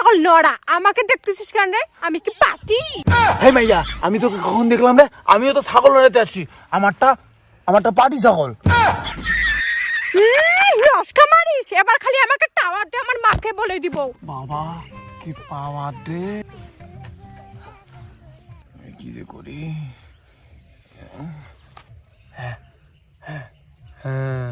ছাগল নড়া, আমাকে দেখতেছিস কেন রে? আমি কি পাটি? হে মাইয়া, আমি তোকে কখন দেখলাম রে? আমিও তো ছাগল লড়াইতে আসছি। আমারটা পাটি ছাগল। নস্কা মারিস, এবার খালি আমাকে টাওয়ার দে, আমার মাকে বলে দিব। বাবা কি পাওয়ার রে, কি যে করি। হ্যাঁ হ্যাঁ হ্যাঁ,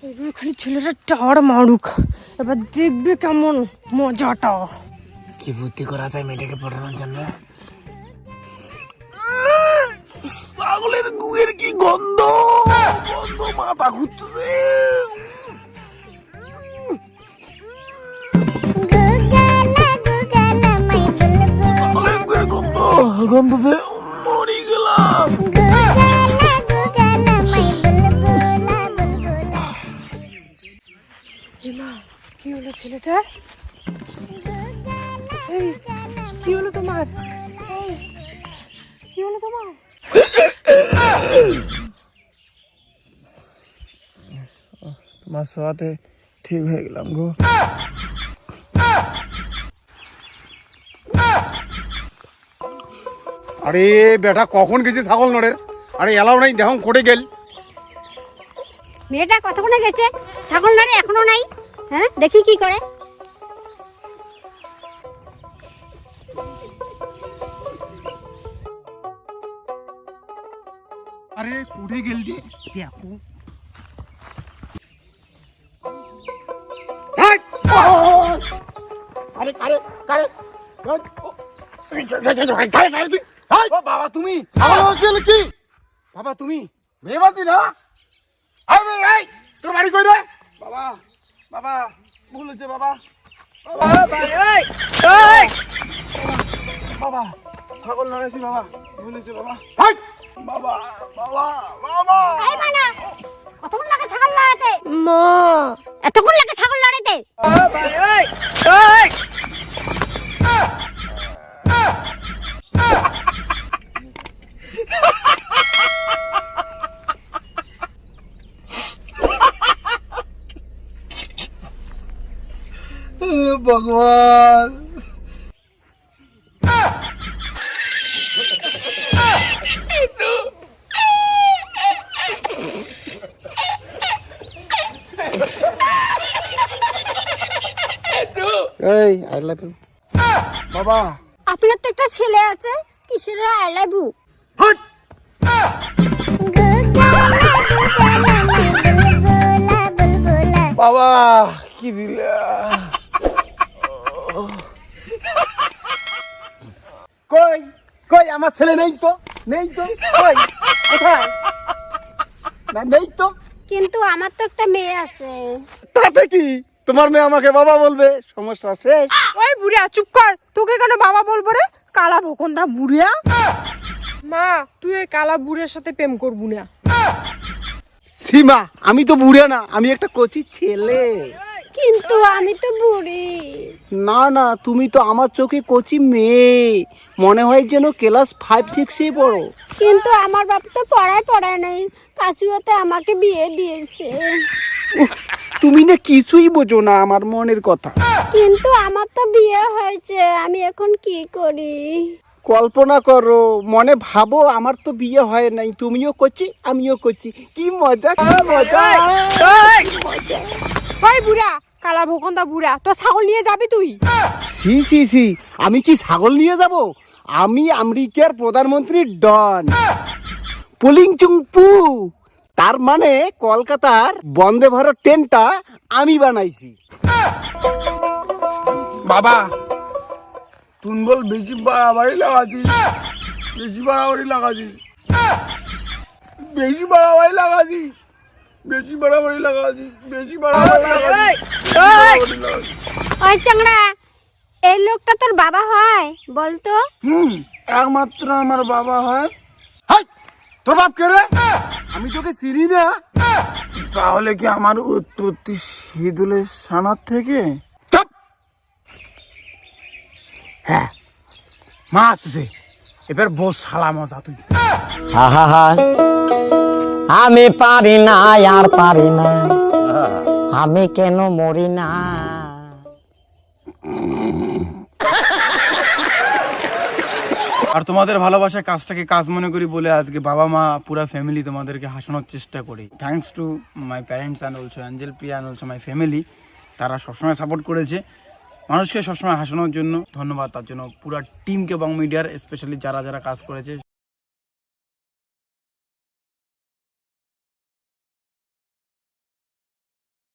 এবার খালি ছেলেটা টাওয়ার মারুক, এবার দেখবে কেমন মজাটা। কি বুদ্ধি করা যায় মেয়েটাকে পড়ানোর জন্য। ছাগলের গুয়ের কি গন্ধ, গন্ধ মাথা ঘুরতেছে। ছাগলের গুয়ের গন্ধতে মরে গেলাম। কি হলো ছেলেটা? এই, কি হলো তোমার? এই, কি হলো তোমার? তোমার সাথে ঠিক হয়ে গেলাম গো। আরে বেটা কখন গেছে ছাগল নড়ের? আরে এলাও নাই, দেখুন কোটে গেল। মেয়েটা কতক্ষণে গেছে? ছাগল নাড়ে এখনো নাই। হ্যাঁ, দেখি কি করে। আরে কোটে গেল রে, দেখো। আরে কারে কারে ও বাবা তুমি ছাগল হয়েছিল কি? বাবা তুমি মেয়েবাজি না? তোর বাড়ি কই রে? বাবা, বাবা ভুল হয়েছে বাবা। বাবা ছাগল লড়াইছি বাবা, ভুল হয়েছে বাবা। বাবা বাবা বাবা, এই মানা, কতক্ষণ লাগে ছাগল নাড়াতে? মা, এতক্ষণ লাগে ছাগল নাড়াতে? ভগবান। এই আই লাভ ইউ। বাবা আপনার তো একটা ছেলে আছে, কিসের আই লাভ ইউ? বাবা কি দিলা? কই কই আমার ছেলে নেই তো, নেই তো, কই কোথায়? না নেই তো। কিন্তু আমার তো একটা মেয়ে আছে। তাতে কি, তোমার মেয়ে আমাকে বাবা বলবে, সমস্যা শেষ। ওই বুড়িয়া চুপ কর, তোকে কেন বাবা বলবো রে? কালা ভোকন্দা বুড়িয়া। মা, তুই ওই কালা বুড়িয়ার সাথে প্রেম করবি না। সীমা, আমি তো বুড়া না, আমি একটা কচি ছেলে। কিন্তু আমি তো বুড়ি। না না, তুমি তো আমার চোখে কচি মেয়ে, মনে হয় যেন ক্লাস 5-6 পড়ো। কিন্তু আমার বাপ তো পড়ায় নাই, কাচুয়াতে আমাকে বিয়ে দিয়েছে। তুমি না কিছুই বোঝো না আমার মনের কথা। কিন্তু আমার তো বিয়ে হয়েছে, আমি এখন কি করি? কল্পনা করো, মনে ভাবো আমার তো বিয়ে হয় নাই, তুমিও কচি আমিও কচি, কি মজা কি মজা। ওই বুড়া, কালা ভোকন্দা বুড়া, তো ছাগল নিয়ে যাবি তুই? সি সি সি, আমি কি ছাগল নিয়ে যাব? আমি আমেরিকার প্রধানমন্ত্রী ডন পুলিং চুংপু, তার মানে কলকাতার বন্দে ভারত ট্রেনটা আমি বানাইছি। বাবা তুই বল বেশি বাড়াবাড়ি লাগাছি, বেশি বাড়াবাড়ি লাগাছি, বেশি বাড়াবাড়ি লাগাছি, বেশি বাড়াবাড়ি লাগাছি, বেশি বাড়াবাড়ি লাগাছি। ওই চাংড়া, এই লোকটা তোর বাবা হয় বলতো? একমাত্র আমার বাবা হয়। হাই, তোর বাপ কে রে? আমি তোকে চিনি না। তাহলে কি আমার উৎপত্তি শীতলের সানার থেকে? চুপ। হ্যাঁ মা আসছে, এবার বস শালা মজা তুই। আমি পারি না আর পারি না, আমি কেন মরি না। আর তোমাদের ভালোবাসা কাজটাকে কাজ মনে করি বলে আজকে বাবা মা পুরা ফ্যামিলি তোমাদেরকে হাসানোর চেষ্টা করি। Thanks to my parents and also Angel Priya and also my family. তারা সবসময় সাপোর্ট করেছে মানুষকে সবসময় হাসানোর জন্য। ধন্যবাদ তার জন্য পুরা টিমকে এবং মিডিয়ার স্পেশালি যারা যারা কাজ করেছে।